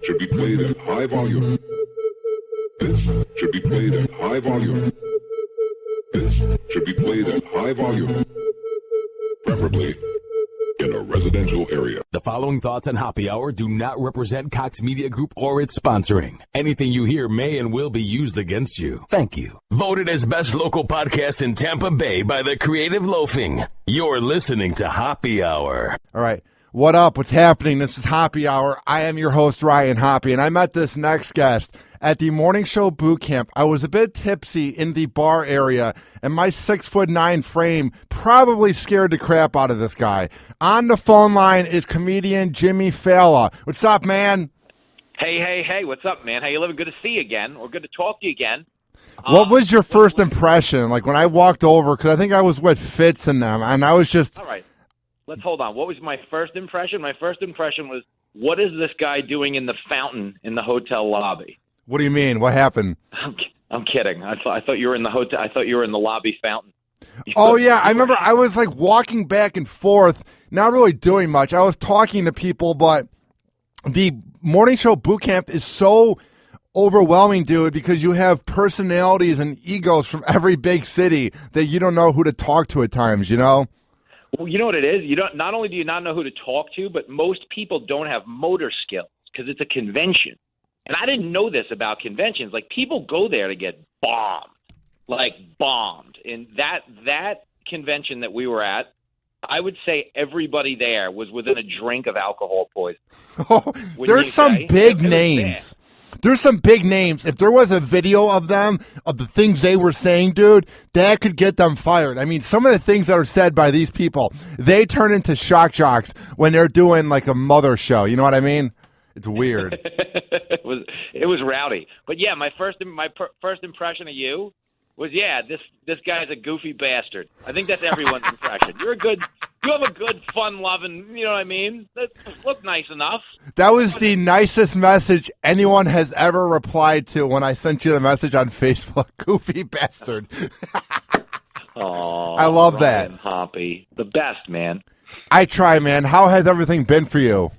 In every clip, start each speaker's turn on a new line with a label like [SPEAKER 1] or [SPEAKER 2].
[SPEAKER 1] should be played at high volume. This should be played at high volume. This should be played at high volume. Preferably in a residential area.
[SPEAKER 2] The following thoughts on Happy Hour do not represent Cox Media Group or its sponsoring. Anything you hear may and will be used against you. Thank you. Voted as best local podcast in Tampa Bay by the Creative Loafing. You're listening to Happy Hour.
[SPEAKER 3] All right. What up? What's happening? This is Happy Hour. I am your host, Ryan Hoppe, and I met this next guest at the morning show boot camp. I was a bit tipsy in the bar area, and my 6'9" frame probably scared the crap out of this guy. On the phone line is comedian Jimmy Failla. What's up, man?
[SPEAKER 4] Hey, what's up, man? How you living? Good to see you again, or good to talk to you again.
[SPEAKER 3] What was your first impression? Like when I walked over, because I think I was with Fitz and them, and I was just...
[SPEAKER 4] All right, let's hold on. What was my first impression? My first impression was, what is this guy doing in the fountain in the hotel lobby?
[SPEAKER 3] What do you mean? What happened?
[SPEAKER 4] I'm kidding. I thought you were in the hotel. I thought you were in the lobby fountain.
[SPEAKER 3] Oh, yeah. I remember I was like walking back and forth, not really doing much. I was talking to people, but the morning show boot camp is so overwhelming, dude, because you have personalities and egos from every big city that you don't know who to talk to at times, you know?
[SPEAKER 4] Well, you know what it is? Not only do you not know who to talk to, but most people don't have motor skills because it's a convention. And I didn't know this about conventions. Like, people go there to get bombed. And that convention that we were at, I would say everybody there was within a drink of alcohol poisoning.
[SPEAKER 3] Oh, there's some big names. There's some big names. If there was a video of them, of the things they were saying, dude, that could get them fired. I mean, some of the things that are said by these people, they turn into shock jocks when they're doing like a mother show. You know what I mean? It's weird.
[SPEAKER 4] It was rowdy. But yeah, my first impression of you was, yeah, this guy's a goofy bastard. I think that's everyone's impression. You have a good, fun-loving, you know what I mean? Look nice enough.
[SPEAKER 3] That was the nicest message anyone has ever replied to when I sent you the message on Facebook. Goofy bastard.
[SPEAKER 4] Oh,
[SPEAKER 3] I love that.
[SPEAKER 4] Hoppe, the best, man.
[SPEAKER 3] I try, man. How has everything been for you?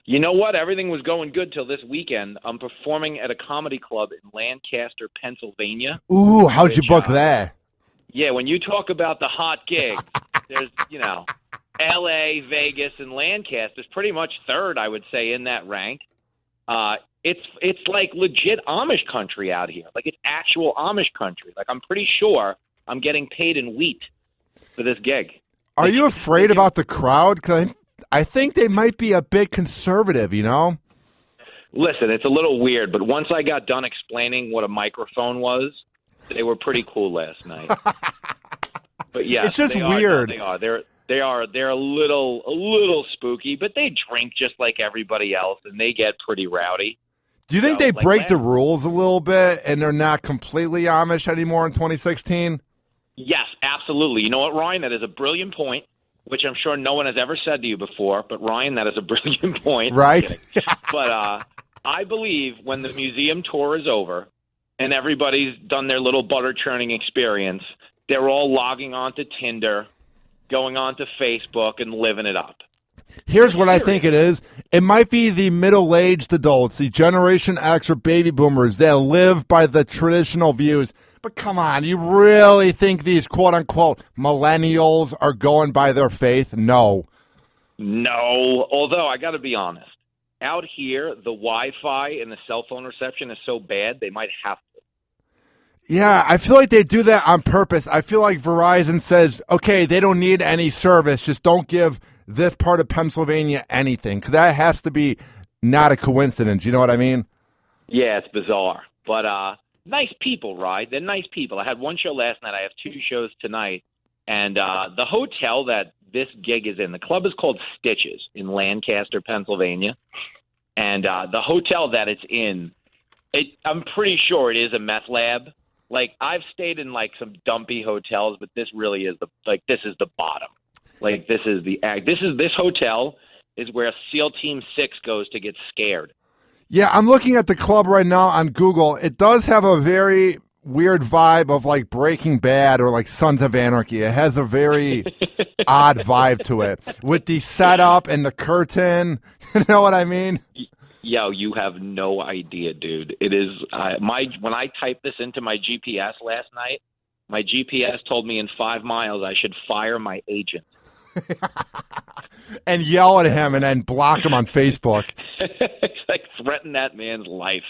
[SPEAKER 4] You know what? Everything was going good till this weekend. I'm performing at a comedy club in Lancaster, Pennsylvania.
[SPEAKER 3] Ooh, how'd you book that? Yeah,
[SPEAKER 4] when you talk about the hot gigs, there's, L.A., Vegas, and Lancaster's pretty much third, I would say, in that rank. It's like legit Amish country out here. Like, it's actual Amish country. Like, I'm pretty sure I'm getting paid in wheat for this gig.
[SPEAKER 3] Are you afraid about the crowd? Because I think they might be a bit conservative, you know?
[SPEAKER 4] Listen, it's a little weird, but once I got done explaining what a microphone was, they were pretty cool last night. But yeah,
[SPEAKER 3] it's just weird.
[SPEAKER 4] They are. They're a little spooky, but they drink just like everybody else, and they get pretty rowdy.
[SPEAKER 3] Do you think they break the rules a little bit, and they're not completely Amish anymore in 2016?
[SPEAKER 4] Yes, absolutely. You know what, Ryan? That is a brilliant point, which I'm sure no one has ever said to you before. But, Ryan, that is a brilliant point.
[SPEAKER 3] Right?
[SPEAKER 4] But I believe when the museum tour is over and everybody's done their little butter churning experience, they're all logging onto Tinder, going onto Facebook, and living it up.
[SPEAKER 3] Here's what I think it is. It might be the middle-aged adults, the Generation X or baby boomers that live by the traditional views. But come on, you really think these quote-unquote millennials are going by their faith? No.
[SPEAKER 4] Although I got to be honest. Out here, the Wi-Fi and the cell phone reception is so bad, they might have to.
[SPEAKER 3] Yeah, I feel like they do that on purpose. I feel like Verizon says, okay, they don't need any service. Just don't give this part of Pennsylvania anything. Because that has to be not a coincidence. You know what I mean?
[SPEAKER 4] Yeah, it's bizarre. But nice people, right? They're nice people. I had one show last night. I have two shows tonight. And the hotel that this gig is in, the club is called Stitches in Lancaster, Pennsylvania. And the hotel that it's in, I'm pretty sure it is a meth lab. Like, I've stayed in, like, some dumpy hotels, but this really is this is the bottom. Like, this hotel is where SEAL Team 6 goes to get scared.
[SPEAKER 3] Yeah, I'm looking at the club right now on Google. It does have a very weird vibe of, like, Breaking Bad or, like, Sons of Anarchy. It has a very odd vibe to it with the setup and the curtain. You know what I mean?
[SPEAKER 4] Yo, you have no idea, dude. It is when I typed this into my GPS last night, my GPS told me in 5 miles I should fire my agent.
[SPEAKER 3] And yell at him and then block him on Facebook.
[SPEAKER 4] It's like threaten that man's life.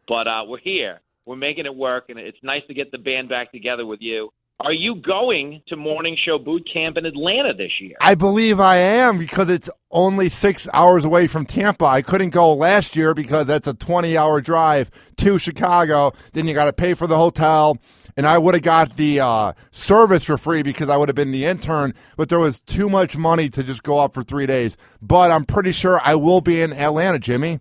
[SPEAKER 4] But we're here. We're making it work, and it's nice to get the band back together with you. Are you going to Morning Show Boot Camp in Atlanta this year?
[SPEAKER 3] I believe I am because it's only 6 hours away from Tampa. I couldn't go last year because that's a 20-hour drive to Chicago. Then you got to pay for the hotel. And I would have got the service for free because I would have been the intern, but there was too much money to just go up for 3 days. But I'm pretty sure I will be in Atlanta, Jimmy.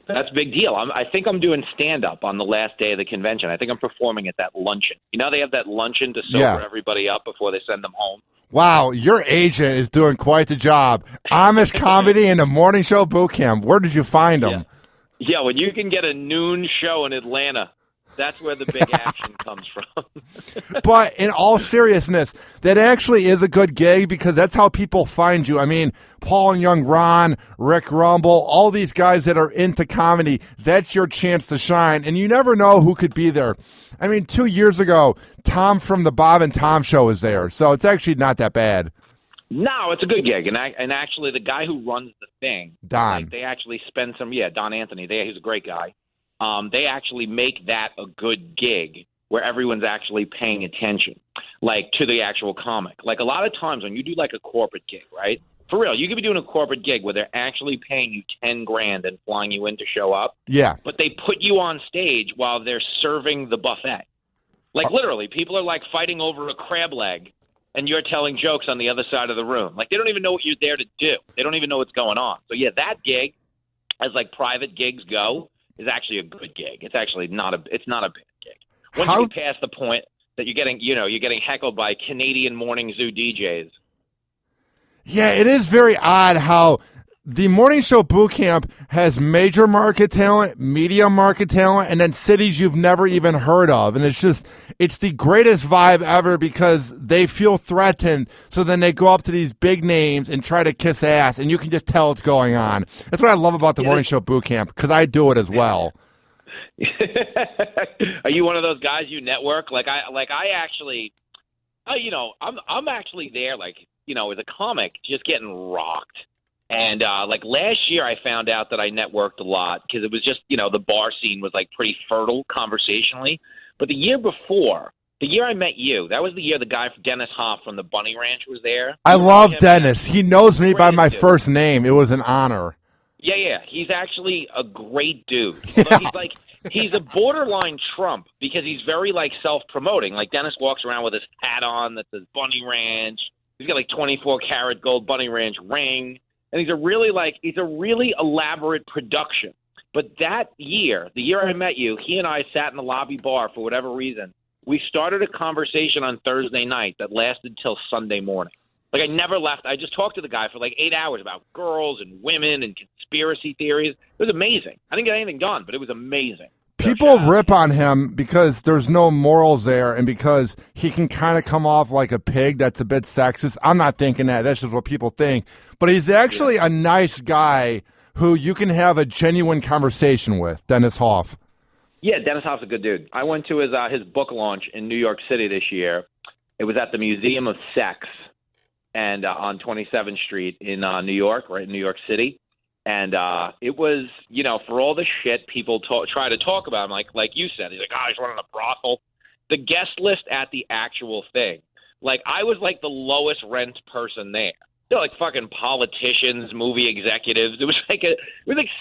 [SPEAKER 4] That's a big deal. I think I'm doing stand-up on the last day of the convention. I think I'm performing at that luncheon. You know, they have that luncheon to sober everybody up before they send them home.
[SPEAKER 3] Wow, your agent is doing quite the job. Amish comedy and the Morning Show Boot Camp. Where did you find them?
[SPEAKER 4] Yeah, when you can get a noon show in Atlanta, that's where the big action comes from.
[SPEAKER 3] But in all seriousness, that actually is a good gig because that's how people find you. I mean, Paul and Young Ron, Rick Rumble, all these guys that are into comedy, that's your chance to shine. And you never know who could be there. I mean, 2 years ago, Tom from the Bob and Tom Show was there. So it's actually not that bad.
[SPEAKER 4] No, it's a good gig. And actually, the guy who runs the thing,
[SPEAKER 3] Don.
[SPEAKER 4] they actually spend Don Anthony, he's a great guy. They actually make that a good gig where everyone's actually paying attention, like to the actual comic. Like a lot of times when you do like a corporate gig, right? For real, you could be doing a corporate gig where they're actually paying you $10,000 and flying you in to show up.
[SPEAKER 3] Yeah.
[SPEAKER 4] But they put you on stage while they're serving the buffet. Like literally, people are like fighting over a crab leg and you're telling jokes on the other side of the room. Like they don't even know what you're there to do. They don't even know what's going on. So yeah, that gig, as like private gigs go, is actually a good gig. It's actually not a bad gig. Once you get past the point that you're getting heckled by Canadian morning zoo DJs.
[SPEAKER 3] Yeah, it is very odd how the Morning Show Boot Camp has major market talent, medium market talent, and then cities you've never even heard of. And it's the greatest vibe ever because they feel threatened. So then they go up to these big names and try to kiss ass, and you can just tell what's going on. That's what I love about the Morning Show Boot Camp because I do it as well.
[SPEAKER 4] Are you one of those guys you network? I'm actually there, as a comic, just getting rocked. And last year I found out that I networked a lot because it was just, the bar scene was like pretty fertile conversationally. But the year before, the year I met you, that was the year the guy Dennis Hoppe from the Bunny Ranch was there.
[SPEAKER 3] I love Dennis. He knows me by my first name. It was an honor.
[SPEAKER 4] Yeah. He's actually a great dude. Although he's a borderline Trump because he's very self-promoting. Like Dennis walks around with his hat on that says Bunny Ranch. He's got 24 karat gold Bunny Ranch ring. And he's a really elaborate production. But that year, the year I met you, he and I sat in the lobby bar for whatever reason. We started a conversation on Thursday night that lasted till Sunday morning. I never left. I just talked to the guy for 8 hours about girls and women and conspiracy theories. It was amazing. I didn't get anything done, but it was amazing.
[SPEAKER 3] People rip on him because there's no morals there and because he can kind of come off like a pig that's a bit sexist. I'm not thinking that. That's just what people think. But he's actually a nice guy who you can have a genuine conversation with, Dennis Hoppe.
[SPEAKER 4] Yeah, Dennis Hoppe's a good dude. I went to his book launch in New York City this year. It was at the Museum of Sex and on 27th Street in New York, right in New York City. And it was, for all the shit people try to talk about him, like you said, he's he's running a brothel. The guest list at the actual thing, I was the lowest rent person there. They're fucking politicians, movie executives. It was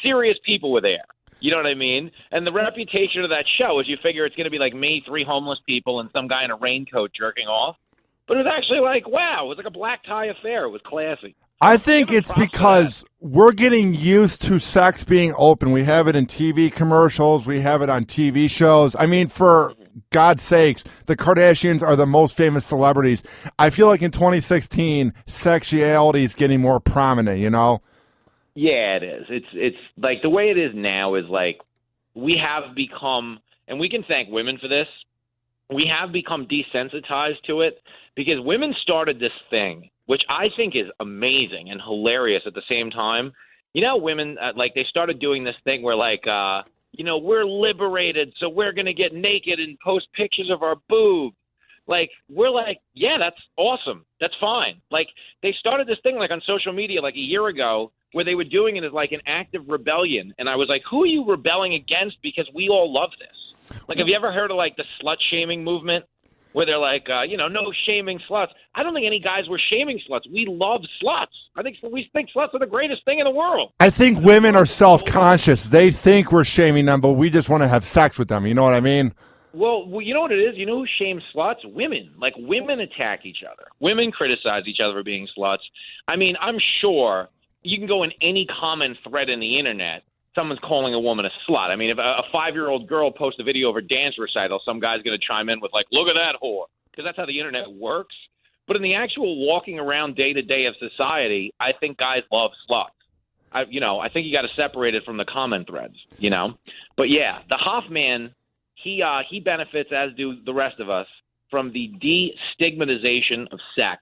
[SPEAKER 4] serious people were there. You know what I mean? And the reputation of that show is you figure it's going to be me, 3 homeless people, and some guy in a raincoat jerking off. But it was actually wow, it was a black tie affair. It was classy.
[SPEAKER 3] I think it's because we're getting used to sex being open. We have it in TV commercials. We have it on TV shows. I mean, for God's sakes, the Kardashians are the most famous celebrities. I feel like in 2016, sexuality is getting more prominent,
[SPEAKER 4] Yeah, it is. It's the way it is now is we have become, and we can thank women for this, we have become desensitized to it because women started this thing, which I think is amazing and hilarious at the same time. You know, women, like, they started doing this thing where, like, we're liberated, so we're going to get naked and post pictures of our boobs. Like, we're like, yeah, that's awesome. That's fine. Like, they started this thing, like, on social media, like, a year ago where they were doing it as, like, an act of rebellion. And I was like, who are you rebelling against? Because we all love this. Like, have you ever heard of, like, the slut-shaming movement where they're like, no shaming sluts? I don't think any guys were shaming sluts. We love sluts. We think sluts are the greatest thing in the world.
[SPEAKER 3] I think women are self-conscious. They think we're shaming them, but we just want to have sex with them. You know what I mean?
[SPEAKER 4] Well, you know what it is? You know who shames sluts? Women. Like, women attack each other. Women criticize each other for being sluts. I mean, I'm sure you can go in any common thread in the internet, someone's calling a woman a slut. I mean, if a 5-year-old girl posts a video of her dance recital, some guy's going to chime in with, like, look at that whore, because that's how the internet works. But in the actual walking around day-to-day of society, I think guys love sluts. I think you got to separate it from the comment threads, you know? But, yeah, the Hoffman, he benefits, as do the rest of us, from the destigmatization of sex,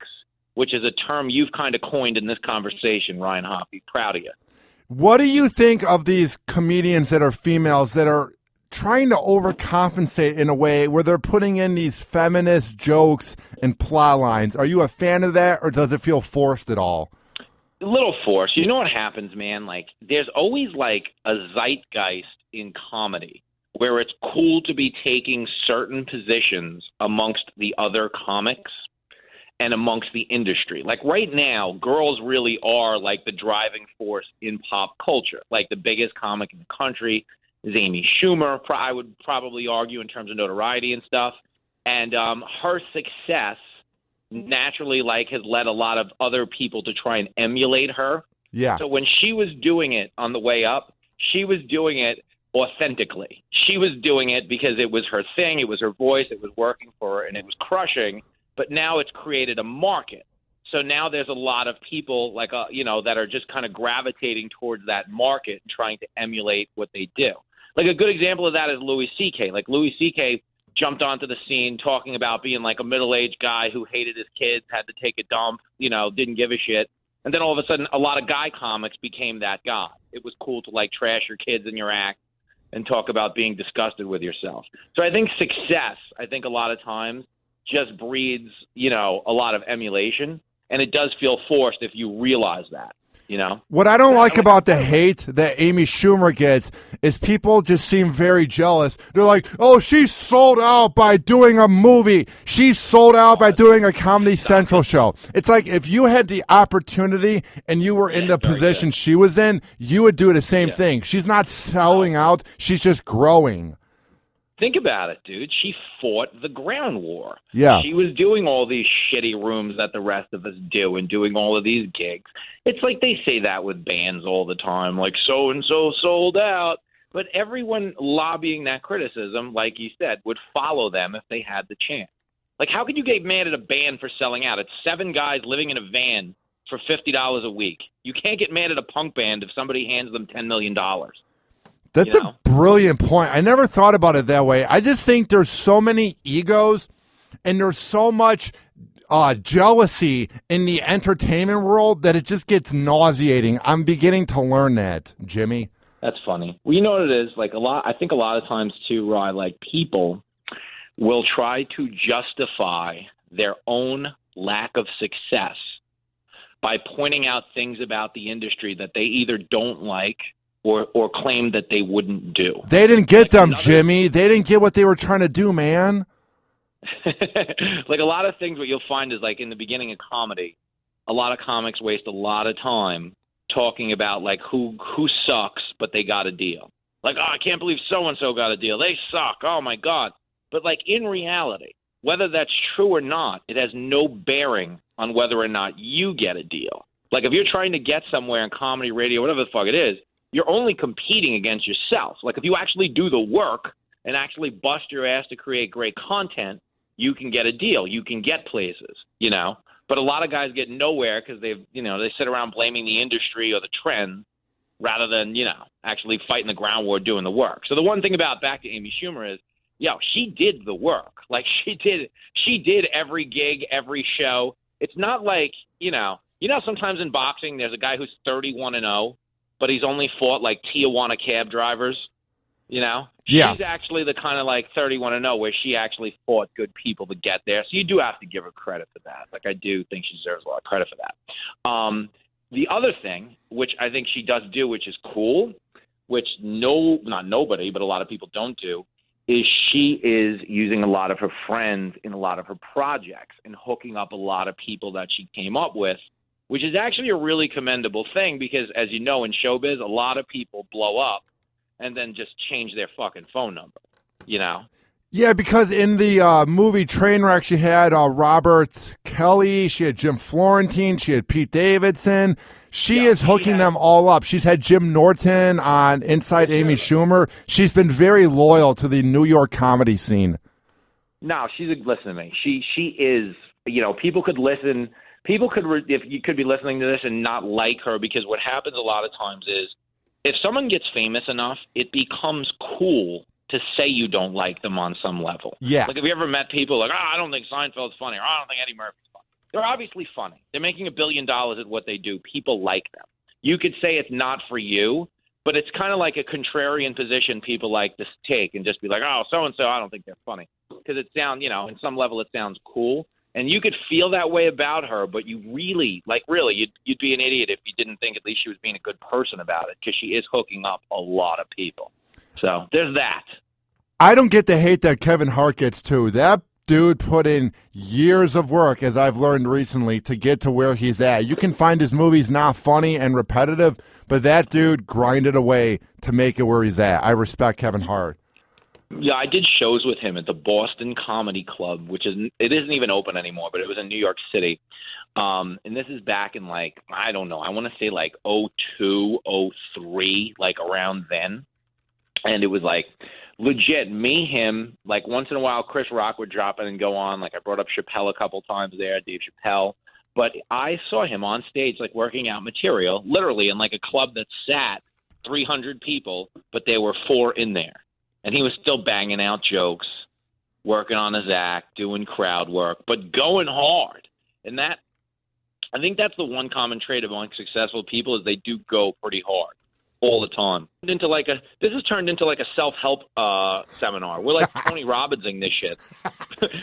[SPEAKER 4] which is a term you've kind of coined in this conversation, Ryan Hoppe. Proud of you.
[SPEAKER 3] What do you think of these comedians that are females that are trying to overcompensate in a way where they're putting in these feminist jokes and plot lines? Are you a fan of that, or does it feel forced at all?
[SPEAKER 4] A little forced. You know what happens, man? Like, there's always, like, a zeitgeist in comedy where it's cool to be taking certain positions amongst the other comics and amongst the industry. Like, right now, girls really are, like, the driving force in pop culture. Like, the biggest comic in the country is Amy Schumer, I would probably argue, in terms of notoriety and stuff. And her success naturally, like, has led a lot of other people to try and emulate her.
[SPEAKER 3] Yeah.
[SPEAKER 4] So when she was doing it on the way up, she was doing it authentically. She was doing it because it was her thing, it was her voice, it was working for her, and it was crushing. But now it's created a market. So now there's a lot of people, like, that are just kind of gravitating towards that market and trying to emulate what they do. Like, a good example of that is Louis C.K. Like, Louis C.K. jumped onto the scene talking about being, like, a middle-aged guy who hated his kids, had to take a dump, didn't give a shit. And then all of a sudden, a lot of guy comics became that guy. It was cool to, like, trash your kids in your act and talk about being disgusted with yourself. So I think success, a lot of times, just breeds, a lot of emulation, and it does feel forced if you realize that,
[SPEAKER 3] What I don't like about the hate that Amy Schumer gets is people just seem very jealous. They're like, oh, she's sold out by doing a movie. She's sold out by doing a Comedy Central show. It's like, if you had the opportunity and you were in the position she was in, you would do the same thing. She's not selling out. She's just growing.
[SPEAKER 4] Think about it, dude. She fought the ground war.
[SPEAKER 3] Yeah.
[SPEAKER 4] She was doing all these shitty rooms that the rest of us do and doing all of these gigs. It's like they say that with bands all the time, like so-and-so sold out. But everyone lobbying that criticism, like you said, would follow them if they had the chance. Like, how could you get mad at a band for selling out? It's 7 guys living in a van for $50 a week. You can't get mad at a punk band if somebody hands them $10 million.
[SPEAKER 3] That's a brilliant point. I never thought about it that way. I just think there's so many egos and there's so much jealousy in the entertainment world that it just gets nauseating. I'm beginning to learn that, Jimmy.
[SPEAKER 4] That's funny. Well, you know what it is? Like, I think a lot of times too, Rye, like, people will try to justify their own lack of success by pointing out things about the industry that they either don't like or claim that they wouldn't do.
[SPEAKER 3] They didn't get them, Jimmy. They didn't get what they were trying to do, man.
[SPEAKER 4] Like, a lot of things, what you'll find is, like, in the beginning of comedy, a lot of comics waste a lot of time talking about, like, who sucks, but they got a deal. Like, oh, I can't believe so-and-so got a deal. They suck. Oh, my God. But, like, in reality, whether that's true or not, it has no bearing on whether or not you get a deal. Like, if you're trying to get somewhere in comedy, radio, whatever the fuck it is, you're only competing against yourself. Like, if you actually do the work and actually bust your ass to create great content, you can get a deal. You can get places, But a lot of guys get nowhere because they sit around blaming the industry or the trend rather than, actually fighting the ground war, doing the work. So the one thing about back to Amy Schumer is, she did the work. Like, she did every gig, every show. It's not like, sometimes in boxing there's a guy who's 31-0. but he's only fought like Tijuana cab drivers. You know,
[SPEAKER 3] Yeah.
[SPEAKER 4] She's actually the kind of like 31 and 0 where she actually fought good people to get there. So you do have to give her credit for that. Like, I do think she deserves a lot of credit for that. The other thing, which I think she does do, which is cool, which not nobody, but a lot of people don't do, is she is using a lot of her friends in a lot of her projects and hooking up a lot of people that she came up with, which is actually a really commendable thing because, as you know, in showbiz, a lot of people blow up and then just change their fucking phone number, you know?
[SPEAKER 3] Yeah, because in the movie Trainwreck, she had Robert Kelly, she had Jim Florentine, she had Pete Davidson. She is hooking them all up. She's had Jim Norton on Inside Amy Schumer. She's been very loyal to the New York comedy scene. No,
[SPEAKER 4] listen to me. She is, you know, people could listen. People could, if you could be listening to this and not like her, because what happens a lot of times is, if someone gets famous enough, it becomes cool to say you don't like them on some level.
[SPEAKER 3] Yeah.
[SPEAKER 4] Like, have you ever met people like, I don't think Seinfeld's funny, or I don't think Eddie Murphy's funny? They're obviously funny. They're making $1 billion at what they do. People like them. You could say it's not for you, but it's kind of like a contrarian position people like to take and just be like, oh, so-and-so, I don't think they're funny. Because it sounds, you know, in some level it sounds cool. And you could feel that way about her, but you really, you'd be an idiot if you didn't think at least she was being a good person about it, because she is hooking up a lot of people. So there's that.
[SPEAKER 3] I don't get the hate that Kevin Hart gets, too. That dude put in years of work, as I've learned recently, to get to where he's at. You can find his movies not funny and repetitive, but that dude grinded away to make it where he's at. I respect Kevin Hart.
[SPEAKER 4] Yeah, I did shows with him at the Boston Comedy Club, it isn't even open anymore, but it was in New York City. And this is back in I want to say 02, 03, around then. And it was legit me, him, once in a while Chris Rock would drop in and go on. I brought up Chappelle a couple times there, Dave Chappelle. But I saw him on stage working out material, literally in a club that sat 300 people, but there were 4 in there. And he was still banging out jokes, working on his act, doing crowd work, but going hard. And I think that's the one common trait among successful people, is they do go pretty hard all the time. This has turned into a self-help seminar. We're Tony Robbinsing this shit.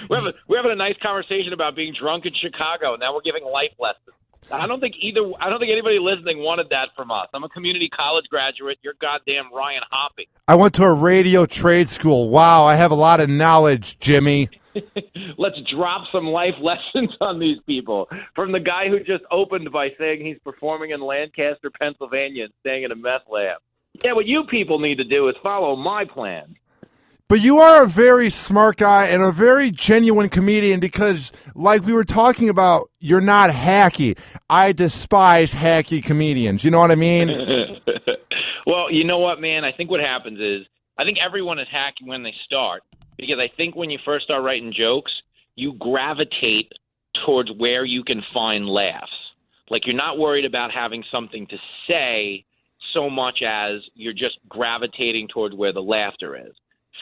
[SPEAKER 4] We're having a nice conversation about being drunk in Chicago, and now we're giving life lessons. I don't think anybody listening wanted that from us. I'm a community college graduate. You're goddamn Ryan Hoppe.
[SPEAKER 3] I went to a radio trade school. Wow, I have a lot of knowledge, Jimmy.
[SPEAKER 4] Let's drop some life lessons on these people. From the guy who just opened by saying he's performing in Lancaster, Pennsylvania, and staying in a meth lab. Yeah, what you people need to do is follow my plan.
[SPEAKER 3] But you are a very smart guy and a very genuine comedian, because, like we were talking about, you're not hacky. I despise hacky comedians. You know what I mean?
[SPEAKER 4] Well, you know what, man? I think what happens is, I think everyone is hacky when they start, because I think when you first start writing jokes, you gravitate towards where you can find laughs. You're not worried about having something to say so much as you're just gravitating towards where the laughter is.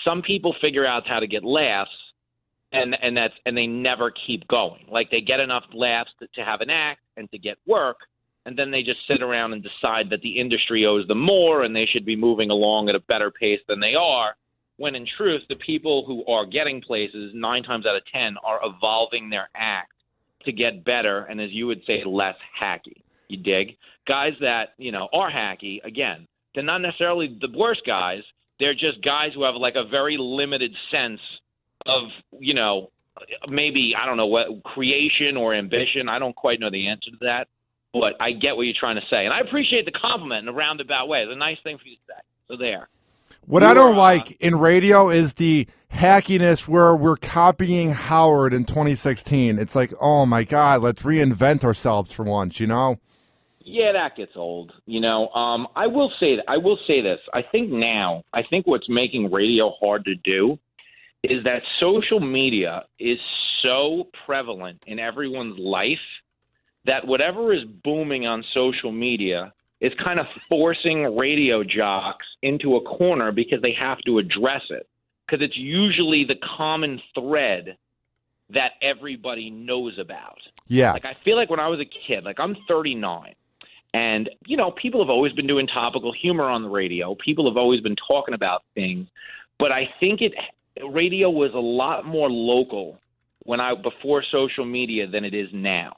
[SPEAKER 4] Some people figure out how to get laughs, and they never keep going. They get enough laughs to have an act and to get work, and then they just sit around and decide that the industry owes them more and they should be moving along at a better pace than they are, when in truth, the people who are getting places 9 times out of 10 are evolving their act to get better and, as you would say, less hacky. You dig? Guys that, are hacky, again, they're not necessarily the worst guys. They're just guys who have a very limited sense of, maybe, I don't know, what creation or ambition. I don't quite know the answer to that, but I get what you're trying to say. And I appreciate the compliment in a roundabout way. It's a nice thing for you to say. So there.
[SPEAKER 3] What I don't like in radio is the hackiness where we're copying Howard in 2016. It's oh my God, let's reinvent ourselves for once,
[SPEAKER 4] Yeah, that gets old. I will say this. I think what's making radio hard to do is that social media is so prevalent in everyone's life that whatever is booming on social media is kind of forcing radio jocks into a corner because they have to address it, because it's usually the common thread that everybody knows about.
[SPEAKER 3] Yeah.
[SPEAKER 4] I feel when I was a kid, I'm 39. And, people have always been doing topical humor on the radio. People have always been talking about things. But I think radio was a lot more local before social media than it is now.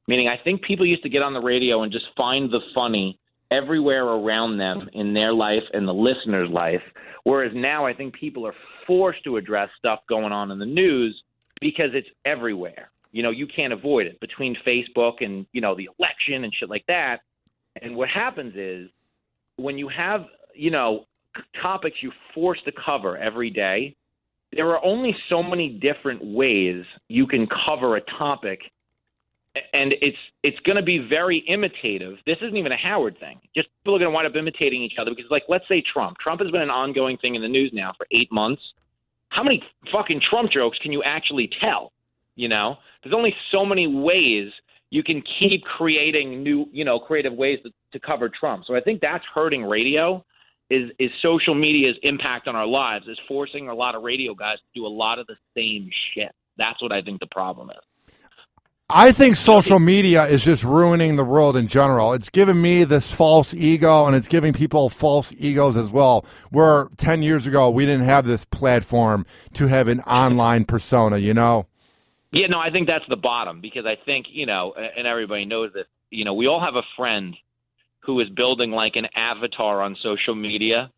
[SPEAKER 4] Meaning I think people used to get on the radio and just find the funny everywhere around them in their life and the listener's life. Whereas now I think people are forced to address stuff going on in the news because it's everywhere. You can't avoid it between Facebook and, the election and shit like that. And what happens is when you have, topics you're forced to cover every day, there are only so many different ways you can cover a topic. And it's going to be very imitative. This isn't even a Howard thing. Just people are going to wind up imitating each other because, let's say Trump. Trump has been an ongoing thing in the news now for 8 months. How many fucking Trump jokes can you actually tell? There's only so many ways you can keep creating new, creative ways to cover Trump. So I think that's hurting radio is social media's impact on our lives is forcing a lot of radio guys to do a lot of the same shit. That's what I think the problem is.
[SPEAKER 3] I think social media is just ruining the world in general. It's giving me this false ego, and it's giving people false egos as well, where 10 years ago we didn't have this platform to have an online persona,
[SPEAKER 4] Yeah, no, I think that's the bottom because I think, and everybody knows this, we all have a friend who is building like an avatar on social media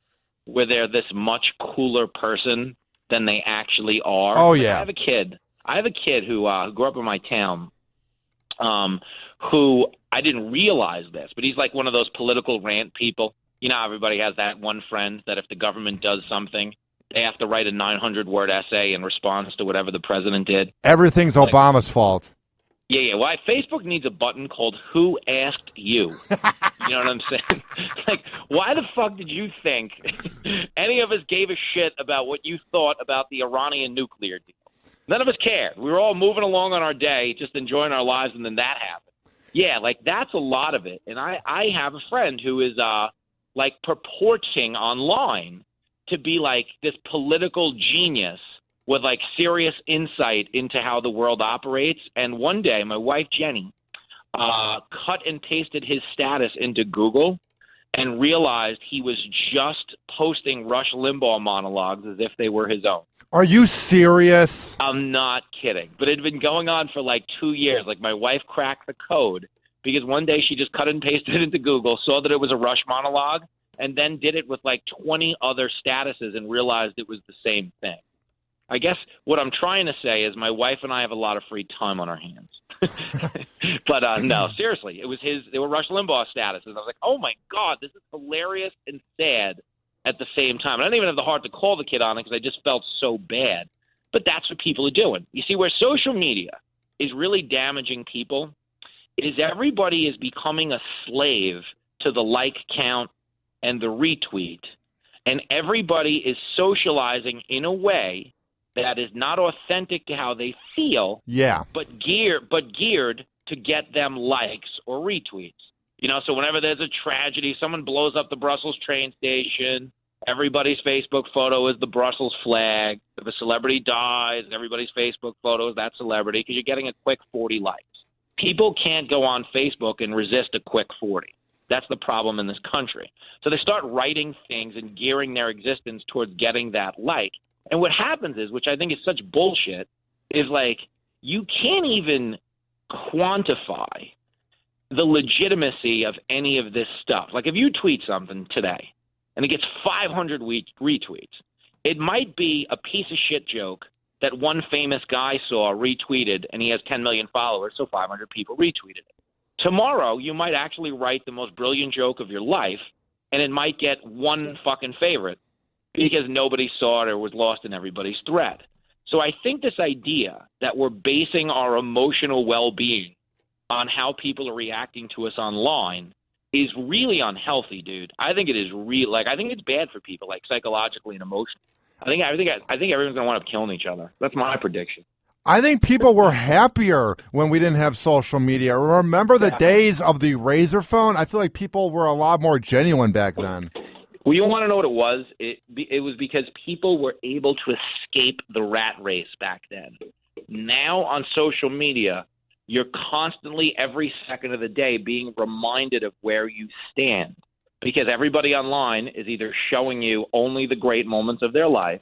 [SPEAKER 4] where they're this much cooler person than they actually are.
[SPEAKER 3] Oh, yeah.
[SPEAKER 4] I have a kid who grew up in my town who I didn't realize this, but he's like one of those political rant people. Everybody has that one friend that if the government does something, they have to write a 900-word essay in response to whatever the president did.
[SPEAKER 3] Everything's Obama's fault.
[SPEAKER 4] Yeah. Well, Facebook needs a button called Who Asked You? You know what I'm saying? Why the fuck did you think any of us gave a shit about what you thought about the Iranian nuclear deal? None of us cared. We were all moving along on our day, just enjoying our lives, and then that happened. Yeah, that's a lot of it. And I have a friend who is, purporting online to be, this political genius with, serious insight into how the world operates. And one day, my wife, Jenny, cut and pasted his status into Google and realized he was just posting Rush Limbaugh monologues as if they were his own.
[SPEAKER 3] Are you serious?
[SPEAKER 4] I'm not kidding. But it had been going on for 2 years. My wife cracked the code because one day she just cut and pasted it into Google, saw that it was a Rush monologue, and then did it with 20 other statuses and realized it was the same thing. I guess what I'm trying to say is my wife and I have a lot of free time on our hands. But no, seriously, they were Rush Limbaugh statuses. I was like, oh my God, this is hilarious and sad at the same time. And I didn't even have the heart to call the kid on it because I just felt so bad. But that's what people are doing. You see, where social media is really damaging people is everybody is becoming a slave to the like count and the retweet. And everybody is socializing in a way that is not authentic to how they feel, but geared to get them likes or retweets. So whenever there's a tragedy, someone blows up the Brussels train station, everybody's Facebook photo is the Brussels flag. If a celebrity dies, everybody's Facebook photo is that celebrity because you're getting a quick 40 likes. People can't go on Facebook and resist a quick 40. That's the problem in this country. So they start writing things and gearing their existence towards getting that like. And what happens is, which I think is such bullshit, is you can't even quantify the legitimacy of any of this stuff. If you tweet something today and it gets 500 retweets, it might be a piece of shit joke that one famous guy saw retweeted and he has 10 million followers, so 500 people retweeted it. Tomorrow, you might actually write the most brilliant joke of your life and it might get one fucking favorite because nobody saw it or was lost in everybody's thread. So I think this idea that we're basing our emotional well-being on how people are reacting to us online is really unhealthy, dude. I think it is real. I think it's bad for people, psychologically and emotionally. I think everyone's gonna wind up killing each other. That's my prediction.
[SPEAKER 3] I think people were happier when we didn't have social media. Remember the days of the Razor phone? I feel like people were a lot more genuine back then.
[SPEAKER 4] Well, you want to know what it was? It was because people were able to escape the rat race back then. Now on social media, you're constantly, every second of the day, being reminded of where you stand. Because everybody online is either showing you only the great moments of their life.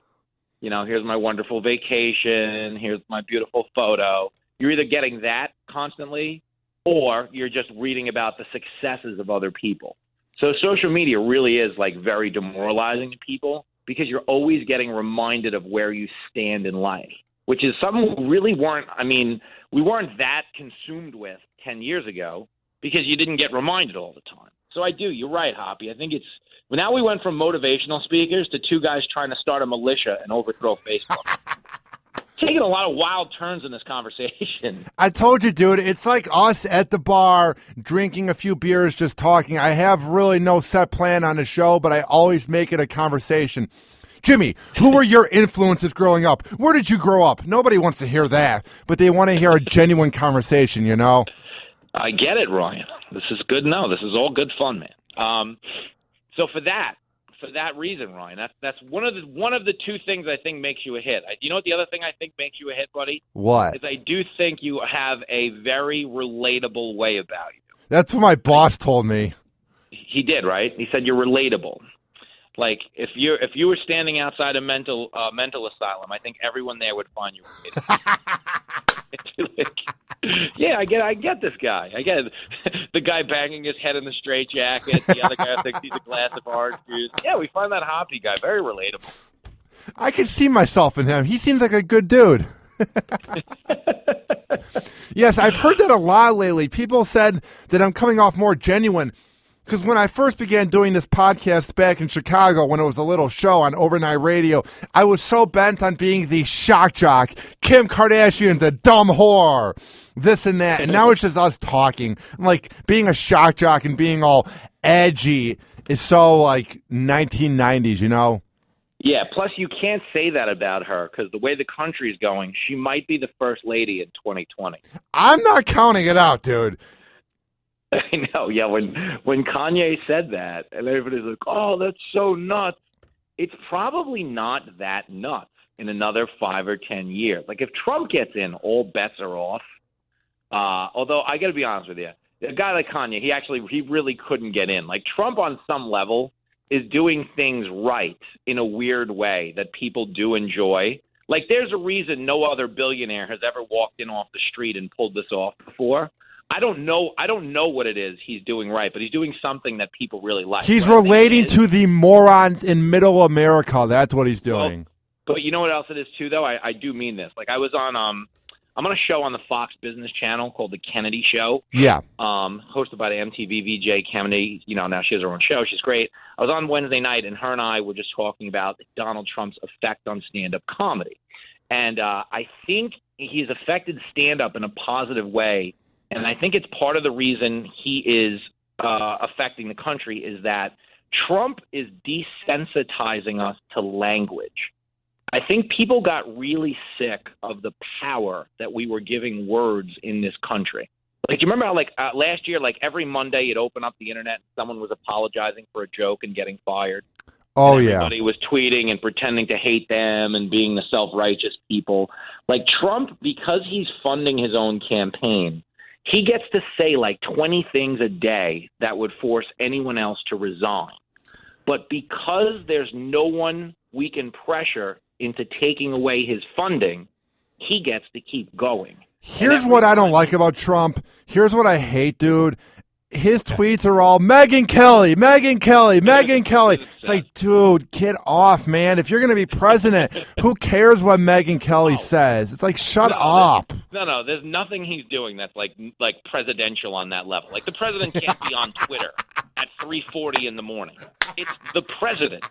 [SPEAKER 4] Here's my wonderful vacation. Here's my beautiful photo. You're either getting that constantly, or you're just reading about the successes of other people. So social media really is like very demoralizing to people because you're always getting reminded of where you stand in life, which is something we really weren't, we weren't that consumed with 10 years ago because you didn't get reminded all the time. So you're right, Hoppy. I think now we went from motivational speakers to two guys trying to start a militia and overthrow Facebook. Taking a lot of wild turns in this conversation.
[SPEAKER 3] I told you, dude, it's like us at the bar drinking a few beers, just talking. I have really no set plan on the show, but I always make it a conversation. Jimmy, who were your influences growing up? Where did you grow up? Nobody wants to hear that, but they want to hear a genuine conversation,
[SPEAKER 4] I get it, Ryan. This is good. No, this is all good fun, man. So for that reason, Ryan, that's one of the two things I think makes you a hit. You know what the other thing I think makes you a hit, buddy?
[SPEAKER 3] What?
[SPEAKER 4] Is I do think you have a very relatable way about you.
[SPEAKER 3] That's what my boss told me.
[SPEAKER 4] He did, right? He said you're relatable. Like if you were standing outside a mental asylum, I think everyone there would find you relatable. Yeah, I get this guy. I get it. The guy banging his head in the straitjacket. The other guy thinks he's a glass of orange juice. Yeah, we find that Hoppy guy very relatable.
[SPEAKER 3] I can see myself in him. He seems like a good dude. Yes, I've heard that a lot lately. People said that I'm coming off more genuine. Because when I first began doing this podcast back in Chicago, when it was a little show on overnight radio, I was so bent on being the shock jock, Kim Kardashian, the dumb whore, this and that. And now it's just us talking. Like, being a shock jock and being all edgy is so, 1990s,
[SPEAKER 4] Yeah, plus you can't say that about her because the way the country's going, she might be the first lady in 2020.
[SPEAKER 3] I'm not counting it out, dude.
[SPEAKER 4] I know, yeah. When Kanye said that, and everybody's like, "Oh, that's so nuts." It's probably not that nuts in another 5 or 10 years. Like if Trump gets in, all bets are off. Although I got to be honest with you, a guy like Kanye, he really couldn't get in. Like Trump, on some level, is doing things right in a weird way that people do enjoy. Like there's a reason no other billionaire has ever walked in off the street and pulled this off before. I don't know what it is he's doing right, but he's doing something that people really like.
[SPEAKER 3] He's relating to the morons in middle America. That's what he's doing.
[SPEAKER 4] But you know what else it is too, though? I do mean this. Like I was on I'm on a show on the Fox Business Channel called The Kennedy Show.
[SPEAKER 3] Yeah.
[SPEAKER 4] Hosted by the MTV VJ Kennedy. Now she has her own show. She's great. I was on Wednesday night, and her and I were just talking about Donald Trump's effect on stand-up comedy. And I think he's affected stand-up in a positive way. And I think it's part of the reason he is affecting the country is that Trump is desensitizing us to language. I think people got really sick of the power that we were giving words in this country. Like, do you remember how, last year, every Monday you'd open up the internet and someone was apologizing for a joke and getting fired?
[SPEAKER 3] Oh,
[SPEAKER 4] and
[SPEAKER 3] yeah.
[SPEAKER 4] Everybody was tweeting and pretending to hate them and being the self-righteous people. Like Trump, because he's funding his own campaign, he gets to say 20 things a day that would force anyone else to resign. But because there's no one we can pressure into taking away his funding, he gets to keep going.
[SPEAKER 3] Here's what I don't like about Trump. Here's what I hate, dude. His tweets are all Megyn Kelly, Megyn Kelly, Megyn Kelly. It's like, dude, get off, man. If you're going to be president, who cares what Megyn Kelly says? It's like, shut up.
[SPEAKER 4] No, there's nothing he's doing that's like presidential on that level. Like the president can't be on Twitter at 3:40 in the morning. It's the president.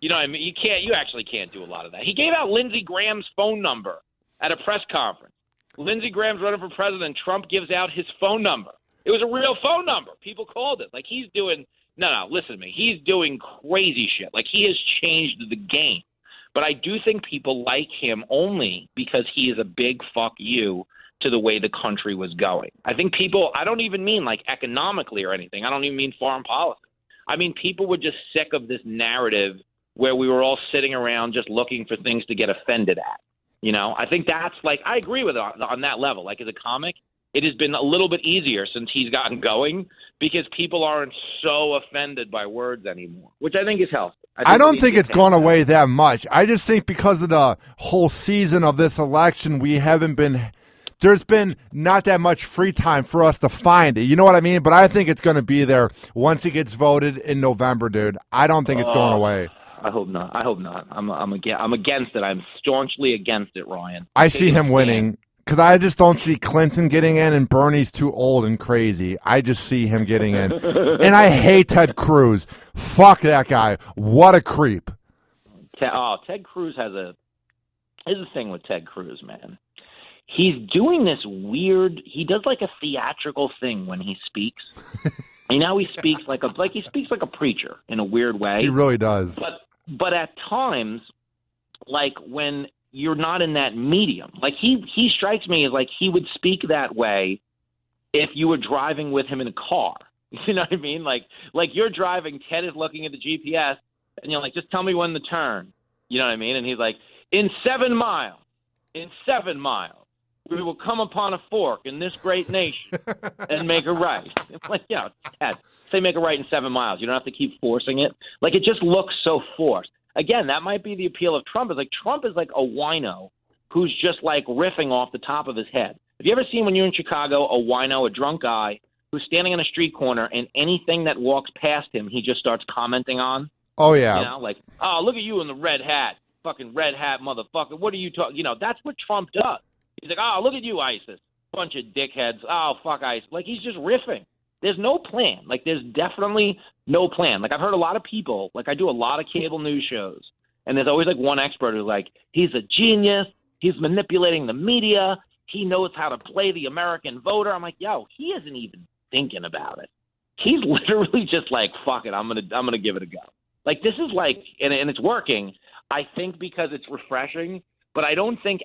[SPEAKER 4] You know what I mean? You actually can't do a lot of that. He gave out Lindsey Graham's phone number at a press conference. Lindsey Graham's running for president. Trump gives out his phone number. It was a real phone number. People called it. Like he's doing no, listen to me. He's doing crazy shit. Like he has changed the game. But I do think people like him only because he is a big fuck you to the way the country was going. I think people, I don't even mean economically or anything. I don't even mean foreign policy. I mean, people were just sick of this narrative where we were all sitting around just looking for things to get offended at. I think that's I agree with it on that level. As a comic, it has been a little bit easier since he's gotten going because people aren't so offended by words anymore, which I think is healthy.
[SPEAKER 3] I don't think it's gone away that much. I just think because of the whole season of this election, there's been not that much free time for us to find it. You know what I mean? But I think it's going to be there once he gets voted in November, dude. I don't think it's going away.
[SPEAKER 4] I hope not. I'm against it. I'm staunchly against it, Ryan.
[SPEAKER 3] I see him winning because I just don't see Clinton getting in and Bernie's too old and crazy. I just see him getting in. And I hate Ted Cruz. Fuck that guy. What a creep.
[SPEAKER 4] Ted Cruz here's the thing with Ted Cruz, man. He's doing this weird. He does like a theatrical thing when he speaks. And now he speaks like a preacher in a weird way.
[SPEAKER 3] He really does.
[SPEAKER 4] But at times, like when you're not in that medium, like he strikes me as like he would speak that way if you were driving with him in a car. You know what I mean? Like you're driving, Ted is looking at the GPS, and you're like, just tell me when to turn. You know what I mean? And he's like, in 7 miles, we will come upon a fork in this great nation and make a right. It's like, yeah, Ted, say make a right in 7 miles. You don't have to keep forcing it. Like, it just looks so forced. Again, that might be the appeal of Trump. Trump is like a wino who's just like riffing off the top of his head. Have you ever seen when you're in Chicago, a wino, a drunk guy who's standing on a street corner and anything that walks past him, he just starts commenting on?
[SPEAKER 3] Oh, yeah.
[SPEAKER 4] You know, like, oh, look at you in the red hat. Fucking red hat motherfucker. What are you talking? You know, that's what Trump does. He's like, oh, look at you, ISIS. Bunch of dickheads. Oh, fuck ISIS. Like, he's just riffing. There's no plan. Like, there's definitely no plan. Like, I've heard a lot of people, like, I do a lot of cable news shows, and there's always, like, one expert who's like, he's a genius. He's manipulating the media. He knows how to play the American voter. I'm like, yo, he isn't even thinking about it. He's literally just like, fuck it, I'm gonna give it a go. Like, this is like, and it's working, I think, because it's refreshing. But I don't think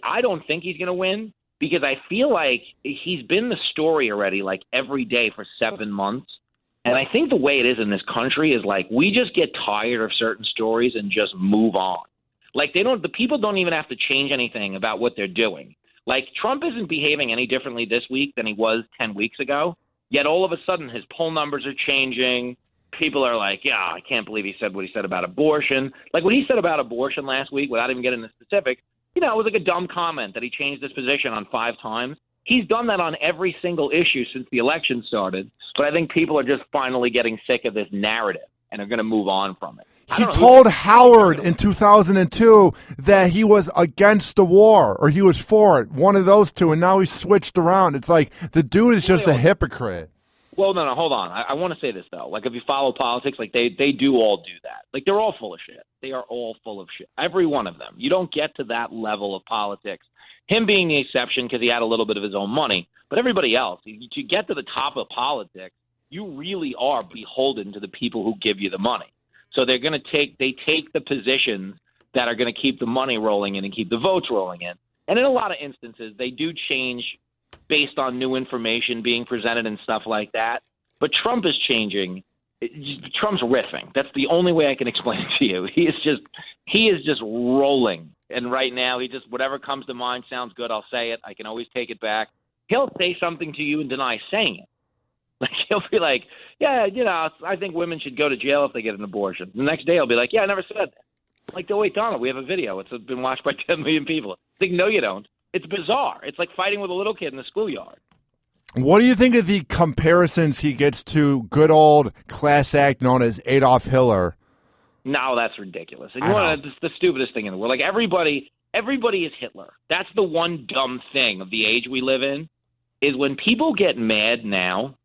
[SPEAKER 4] he's going to win because I feel like he's been the story already like every day for 7 months. And I think the way it is in this country is like we just get tired of certain stories and just move on. Like the people don't even have to change anything about what they're doing. Like Trump isn't behaving any differently this week than he was 10 weeks ago. Yet all of a sudden his poll numbers are changing. People are like, yeah, I can't believe he said what he said about abortion. Like what he said about abortion last week without even getting the specifics. You know, it was like a dumb comment that he changed his position on 5 times. He's done that on every single issue since the election started. But I think people are just finally getting sick of this narrative and are going to move on from it.
[SPEAKER 3] He told Howard in 2002 that he was against the war or he was for it, one of those two, and now he's switched around. It's like the dude is just a hypocrite.
[SPEAKER 4] Well, no, hold on. I want to say this, though. Like, if you follow politics, like, they do all do that. Like, they're all full of shit. They are all full of shit. Every one of them. You don't get to that level of politics. Him being the exception because he had a little bit of his own money. But everybody else, to get to the top of politics, you really are beholden to the people who give you the money. So they're going to take the positions that are going to keep the money rolling in and keep the votes rolling in. And in a lot of instances, they do change based on new information being presented and stuff like that. But Trump is changing. Trump's riffing. That's the only way I can explain it to you. He is just rolling. And right now, he just, whatever comes to mind sounds good. I'll say it. I can always take it back. He'll say something to you and deny saying it. Like, he'll be like, yeah, you know, I think women should go to jail if they get an abortion. The next day, he'll be like, yeah, I never said that. Like, oh, wait, Donald, we have a video. It's been watched by 10 million people. It's like, no, you don't. It's bizarre. It's like fighting with a little kid in the schoolyard.
[SPEAKER 3] What do you think of the comparisons he gets to good old class act known as Adolf Hitler?
[SPEAKER 4] No, that's ridiculous. And it's the stupidest thing in the world. Like, everybody is Hitler. That's the one dumb thing of the age we live in, is when people get mad now,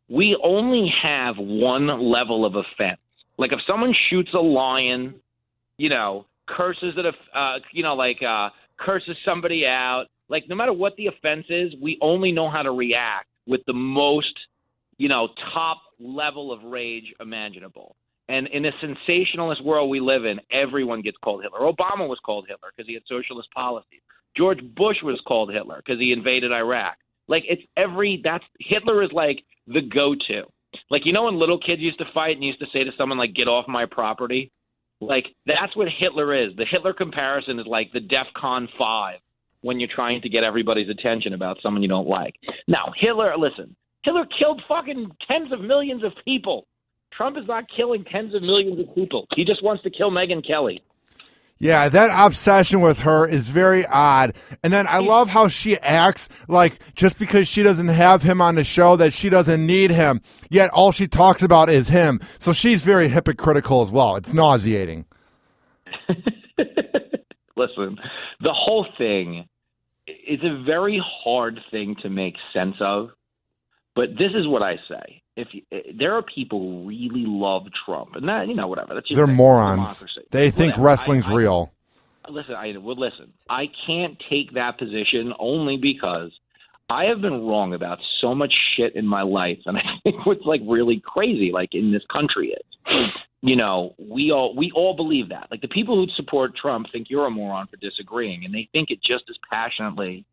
[SPEAKER 4] we only have one level of offense. Like, if someone shoots a lion, you know, curses at curses somebody out, like, no matter what the offense is, we only know how to react with the most, you know, top level of rage imaginable. And in a sensationalist world we live in, everyone gets called Hitler. Obama was called Hitler because he had socialist policies. George Bush was called Hitler because he invaded Iraq. Like, Hitler is like the go-to. Like, you know when little kids used to fight and used to say to someone, like, get off my property? Like, that's what Hitler is. The Hitler comparison is like the DEF CON 5 when you're trying to get everybody's attention about someone you don't like. Now, Hitler killed fucking tens of millions of people. Trump is not killing tens of millions of people. He just wants to kill Megyn Kelly.
[SPEAKER 3] Yeah, that obsession with her is very odd. And then I love how she acts like just because she doesn't have him on the show that she doesn't need him, yet all she talks about is him. So she's very hypocritical as well. It's nauseating.
[SPEAKER 4] Listen, the whole thing is a very hard thing to make sense of, but this is what I say. There are people who really love Trump, and that, whatever. That's just
[SPEAKER 3] They're morons.
[SPEAKER 4] Democracy.
[SPEAKER 3] They think
[SPEAKER 4] Whatever.
[SPEAKER 3] wrestling's real.
[SPEAKER 4] Listen, I can't take that position only because I have been wrong about so much shit in my life, and I think what's like really crazy, like in this country, is we all believe that. Like the people who support Trump think you're a moron for disagreeing, and they think it just as passionately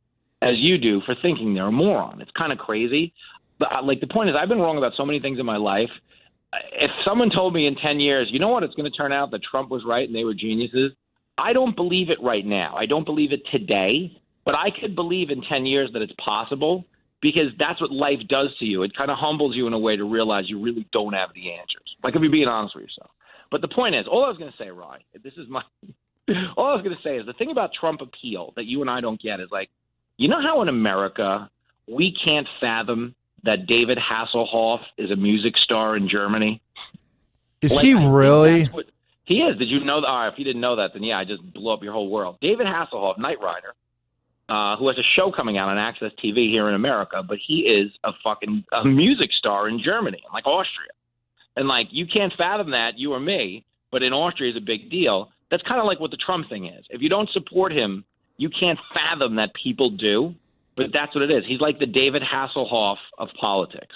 [SPEAKER 4] as you do for thinking they're a moron. It's kind of crazy. But like the point is, I've been wrong about so many things in my life. If someone told me in 10 years, you know what, it's going to turn out that Trump was right and they were geniuses, I don't believe it right now. I don't believe it today, but I could believe in 10 years that it's possible because that's what life does to you. It kind of humbles you in a way to realize you really don't have the answers. Like if you're being honest with yourself. But the point is, all I was going to say, Rye, all I was going to say is the thing about Trump appeal that you and I don't get is like, you know how in America we can't fathom that David Hasselhoff is a music star in Germany?
[SPEAKER 3] Is he really?
[SPEAKER 4] He is. Did you know that? All right, if you didn't know that, then yeah, I just blew up your whole world. David Hasselhoff, Knight Rider, who has a show coming out on Access TV here in America, but he is a music star in Germany, like Austria. And like, you can't fathom that, you or me, but in Austria is a big deal. That's kind of like what the Trump thing is. If you don't support him, you can't fathom that people do. But that's what it is. He's like the David Hasselhoff of politics.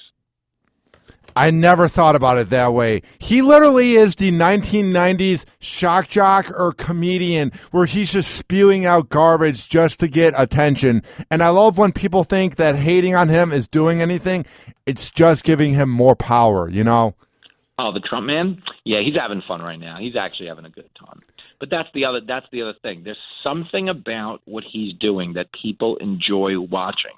[SPEAKER 3] I never thought about it that way. He literally is the 1990s shock jock or comedian where he's just spewing out garbage just to get attention. And I love when people think that hating on him is doing anything. It's just giving him more power, you know?
[SPEAKER 4] Oh, the Trump man? Yeah, he's having fun right now. He's actually having a good time. But that's the other thing. There's something about what he's doing that people enjoy watching.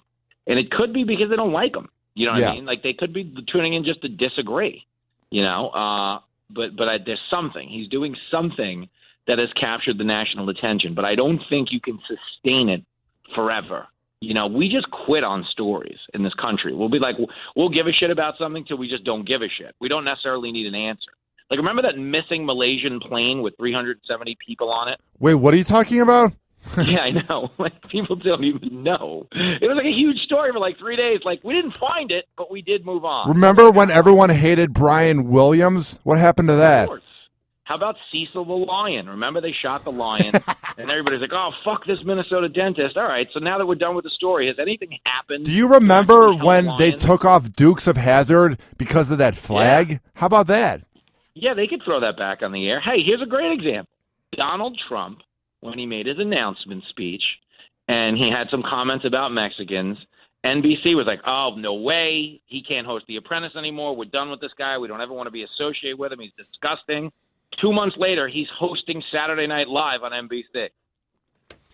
[SPEAKER 4] And it could be because they don't like him. You know what I mean? Like they could be tuning in just to disagree, but there's something. He's doing something that has captured the national attention, but I don't think you can sustain it forever. We just quit on stories in this country. We'll be like, we'll give a shit about something till we just don't give a shit. We don't necessarily need an answer. Like, remember that missing Malaysian plane with 370 people on it?
[SPEAKER 3] Wait, what are you talking about?
[SPEAKER 4] Yeah, I know. Like, people don't even know. It was like a huge story for like 3 days. Like, we didn't find it, but we did move on.
[SPEAKER 3] Remember when everyone hated Brian Williams? What happened to that?
[SPEAKER 4] Of course. How about Cecil the lion? Remember they shot the lion, and everybody's like, oh, fuck this Minnesota dentist. All right, so now that we're done with the story, has anything happened?
[SPEAKER 3] Do you remember when they took off Dukes of Hazzard because of that flag? Yeah. How about that?
[SPEAKER 4] Yeah, they could throw that back on the air. Hey, here's a great example. Donald Trump, when he made his announcement speech, and he had some comments about Mexicans, NBC was like, oh, no way. He can't host The Apprentice anymore. We're done with this guy. We don't ever want to be associated with him. He's disgusting. 2 months later, he's hosting Saturday Night Live on NBC.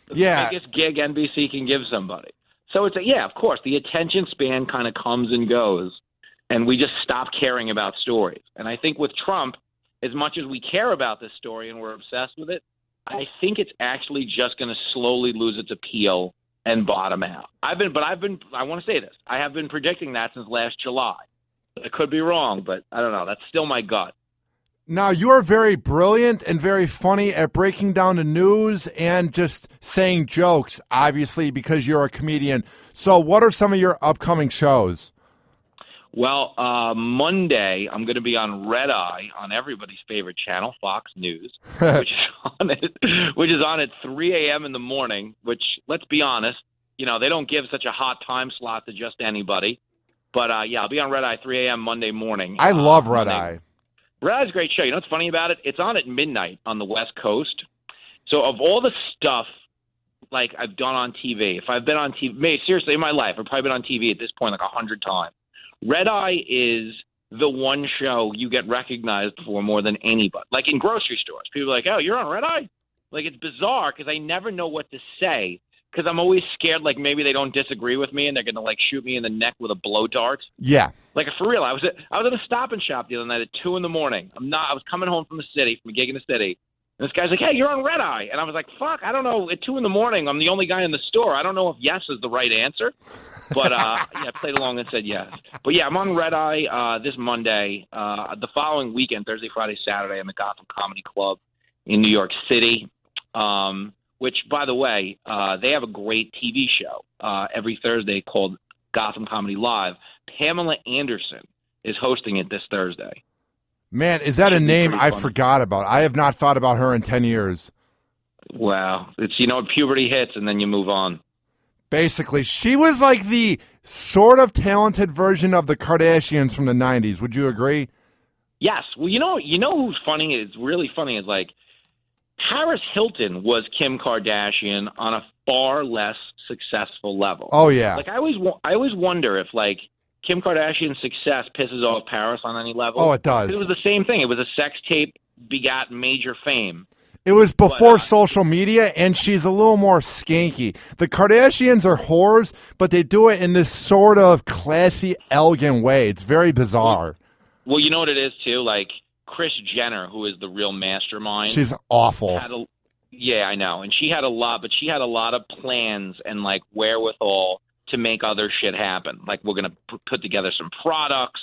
[SPEAKER 4] The biggest gig NBC can give somebody. So it's of course, the attention span kind of comes and goes. And we just stop caring about stories. And I think with Trump, as much as we care about this story and we're obsessed with it, I think it's actually just going to slowly lose its appeal and bottom out. I want to say this. I have been predicting that since last July. I could be wrong, but I don't know. That's still my gut.
[SPEAKER 3] Now, you are very brilliant and very funny at breaking down the news and just saying jokes, obviously, because you're a comedian. So what are some of your upcoming shows?
[SPEAKER 4] Well, Monday, I'm going to be on Red Eye on everybody's favorite channel, Fox News, which is on at 3 a.m. in the morning, which, let's be honest, they don't give such a hot time slot to just anybody. But, I'll be on Red Eye 3 a.m. Monday morning.
[SPEAKER 3] I love Red Eye.
[SPEAKER 4] Red Eye's a great show. You know what's funny about it? It's on at midnight on the West Coast. So of all the stuff like I've done on TV, if I've been on TV, seriously, in my life, I've probably been on TV at this point like 100 times. Red Eye is the one show you get recognized for more than anybody. Like in grocery stores, people are like, oh, you're on Red Eye? Like, it's bizarre because I never know what to say because I'm always scared, like maybe they don't disagree with me and they're going to like shoot me in the neck with a blow dart.
[SPEAKER 3] Yeah.
[SPEAKER 4] Like for real, I was at a Stop and Shop the other night at 2 a.m. I was coming home from a gig in the city. And this guy's like, "Hey, you're on Red Eye," and I was like, "Fuck, I don't know." At 2 a.m, I'm the only guy in the store. I don't know if yes is the right answer, but yeah, I played along and said yes. But yeah, I'm on Red Eye this Monday. The following weekend, Thursday, Friday, Saturday, in the Gotham Comedy Club in New York City. Which, by the way, they have a great TV show every Thursday called Gotham Comedy Live. Pamela Anderson is hosting it this Thursday.
[SPEAKER 3] Man, is that a name I forgot about? I have not thought about her in 10 years.
[SPEAKER 4] Wow. It's, puberty hits and then you move on.
[SPEAKER 3] Basically, she was like the sort of talented version of the Kardashians from the 90s. Would you agree?
[SPEAKER 4] Yes. Well, who's funny is really funny is like Paris Hilton was Kim Kardashian on a far less successful level.
[SPEAKER 3] Oh, yeah.
[SPEAKER 4] Like I always wonder if like Kim Kardashian's success pisses off Paris on any level.
[SPEAKER 3] Oh, it does.
[SPEAKER 4] It was the same thing. It was a sex tape begot major fame.
[SPEAKER 3] It was before social media, and she's a little more skanky. The Kardashians are whores, but they do it in this sort of classy, elegant way. It's very bizarre.
[SPEAKER 4] Well, you know what it is, too? Like, Kris Jenner, who is the real mastermind.
[SPEAKER 3] She's awful.
[SPEAKER 4] Yeah, I know. And she had a lot of plans and, like, wherewithal to make other shit happen. Like, we're going to put together some products.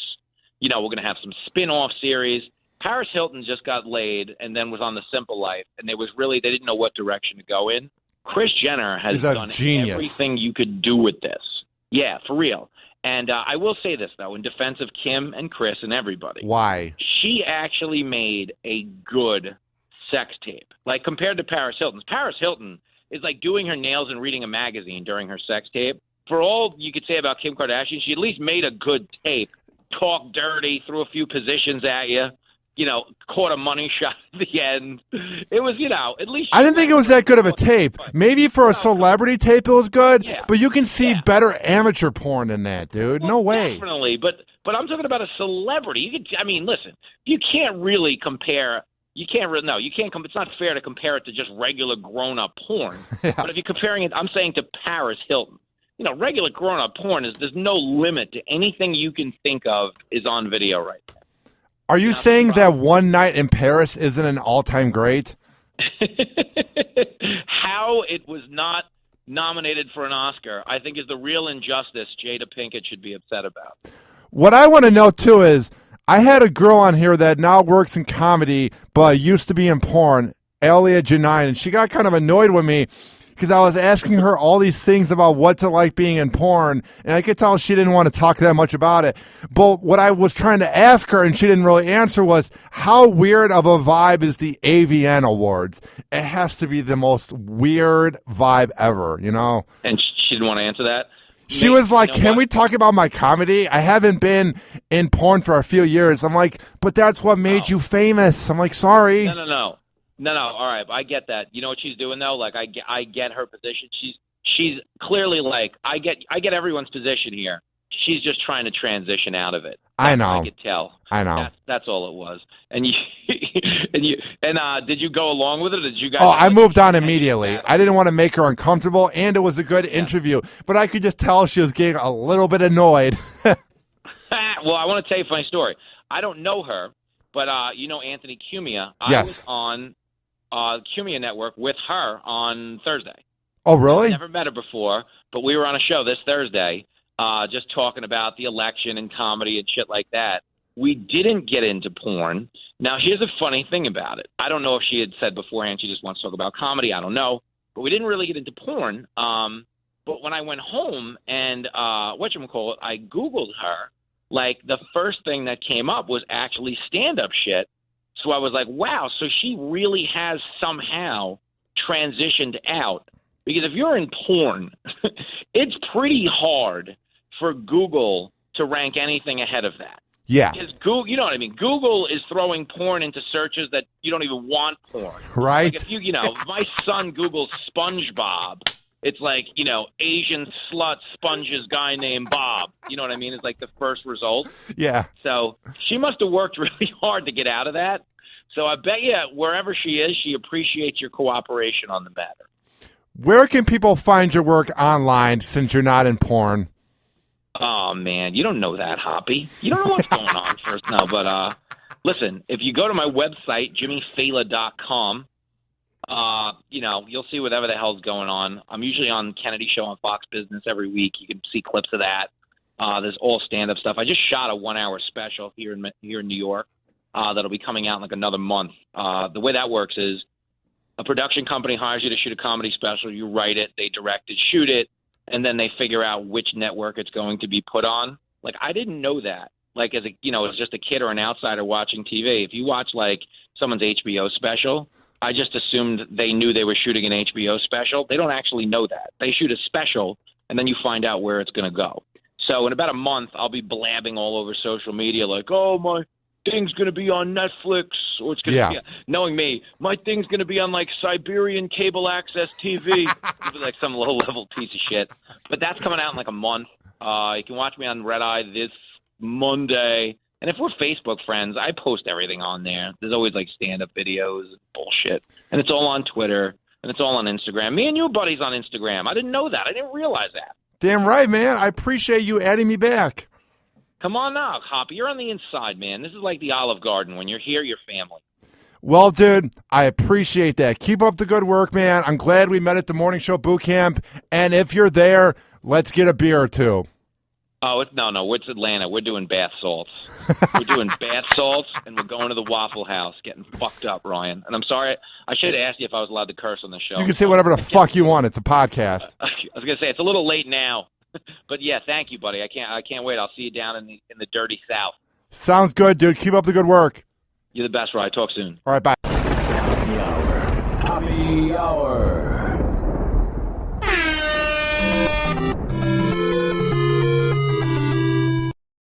[SPEAKER 4] We're going to have some spin-off series. Paris Hilton just got laid and then was on The Simple Life, and they didn't know what direction to go in. Kris Jenner has done everything you could do with this. Yeah, for real. And I will say this, though, in defense of Kim and Kris and everybody.
[SPEAKER 3] Why?
[SPEAKER 4] She actually made a good sex tape. Like, compared to Paris Hilton's. Paris Hilton is like doing her nails and reading a magazine during her sex tape. For all you could say about Kim Kardashian, she at least made a good tape. Talked dirty, threw a few positions at you. Caught a money shot at the end. It was, at least... I
[SPEAKER 3] didn't think it was that good of a tape. Maybe for a celebrity tape it was good, but you can see better amateur porn than that, dude. No way.
[SPEAKER 4] Definitely, but I'm talking about a celebrity. Listen, you can't really compare... it's not fair to compare it to just regular grown-up porn. Yeah. But if you're comparing it, I'm saying to Paris Hilton. Regular grown-up porn there's no limit to anything you can think of is on video right now.
[SPEAKER 3] Are you saying that One Night in Paris isn't an all-time great?
[SPEAKER 4] How it was not nominated for an Oscar, I think, is the real injustice Jada Pinkett should be upset about.
[SPEAKER 3] What I want to know, too, is I had a girl on here that now works in comedy but used to be in porn, Alia Janine, and she got kind of annoyed with me because I was asking her all these things about what's it like being in porn, and I could tell she didn't want to talk that much about it. But what I was trying to ask her, and she didn't really answer, was how weird of a vibe is the AVN Awards? It has to be the most weird vibe ever,
[SPEAKER 4] And she didn't want to answer that?
[SPEAKER 3] She was like, can we talk about my comedy? I haven't been in porn for a few years. I'm like, but that's what made you famous. I'm like, sorry.
[SPEAKER 4] No, all right, I get that. You know what she's doing though? Like I get her position. She's clearly like I get everyone's position here. She's just trying to transition out of it.
[SPEAKER 3] I know.
[SPEAKER 4] I could tell.
[SPEAKER 3] I know.
[SPEAKER 4] That's all it was. And did you go along with it? Or did you guys?
[SPEAKER 3] Oh, I moved on immediately. I didn't want to make her uncomfortable, and it was a good interview. But I could just tell she was getting a little bit annoyed.
[SPEAKER 4] Well, I want to tell you a funny story. I don't know her, but Anthony Cumia.
[SPEAKER 3] Yes.
[SPEAKER 4] I was on Cumia Network with her on Thursday.
[SPEAKER 3] Oh, really?
[SPEAKER 4] I've never met her before, but we were on a show this Thursday just talking about the election and comedy and shit like that. We didn't get into porn. Now, here's a funny thing about it. I don't know if she had said beforehand she just wants to talk about comedy. I don't know. But we didn't really get into porn. But when I went home and I Googled her, like the first thing that came up was actually stand-up shit. So I was like, wow, so she really has somehow transitioned out. Because if you're in porn, it's pretty hard for Google to rank anything ahead of that.
[SPEAKER 3] Yeah.
[SPEAKER 4] Because Google, you know what I mean? Google is throwing porn into searches that you don't even want porn.
[SPEAKER 3] Right.
[SPEAKER 4] Like if my son Googles SpongeBob, it's like, Asian slut sponges guy named Bob. You know what I mean? It's like the first result.
[SPEAKER 3] Yeah.
[SPEAKER 4] So she must have worked really hard to get out of that. So I bet you wherever she is, she appreciates your cooperation on the matter.
[SPEAKER 3] Where can people find your work online since you're not in porn?
[SPEAKER 4] Oh, man, you don't know that, Hoppy. You don't know what's going on first. No, but listen, if you go to my website, jimmyfailla.com, you'll see whatever the hell's going on. I'm usually on Kennedy Show on Fox Business every week. You can see clips of that. There's all stand-up stuff. I just shot a 1-hour special here in New York that'll be coming out in like another month. The way that works is a production company hires you to shoot a comedy special. You write it, they direct it, shoot it, and then they figure out which network it's going to be put on. Like, I didn't know that. Like, as just a kid or an outsider watching TV. If you watch, like, someone's HBO special, I just assumed they knew they were shooting an HBO special. They don't actually know that. They shoot a special, and then you find out where it's going to go. So in about a month, I'll be blabbing all over social media like, oh, my thing's going to be on Netflix, or it's going to be, knowing me, my thing's going to be on, like, Siberian cable access TV. It'll be like some low-level piece of shit. But that's coming out in like a month. You can watch me on Red Eye this Monday. And if we're Facebook friends, I post everything on there. There's always, like, stand-up videos and bullshit. And it's all on Twitter, and it's all on Instagram. Me and you buddies on Instagram. I didn't know that. I didn't realize that.
[SPEAKER 3] Damn right, man. I appreciate you adding me back.
[SPEAKER 4] Come on now, Hoppy. You're on the inside, man. This is like the Olive Garden. When you're here, you're family.
[SPEAKER 3] Well, dude, I appreciate that. Keep up the good work, man. I'm glad we met at the Morning Show Boot Camp. And if you're there, let's get a beer or two.
[SPEAKER 4] Oh, no. It's Atlanta. We're doing bath salts. We're doing bath salts, and we're going to the Waffle House, getting fucked up, Ryan. And I'm sorry. I should have asked you if I was allowed to curse on the show.
[SPEAKER 3] You can say whatever the fuck you want. It's a podcast.
[SPEAKER 4] I was going to say, it's a little late now. But, yeah, thank you, buddy. I can't wait. I'll see you down in the dirty South.
[SPEAKER 3] Sounds good, dude. Keep up the good work.
[SPEAKER 4] You're the best, Ryan. Talk soon.
[SPEAKER 3] All right, bye.
[SPEAKER 2] Happy Hour. Happy Hour.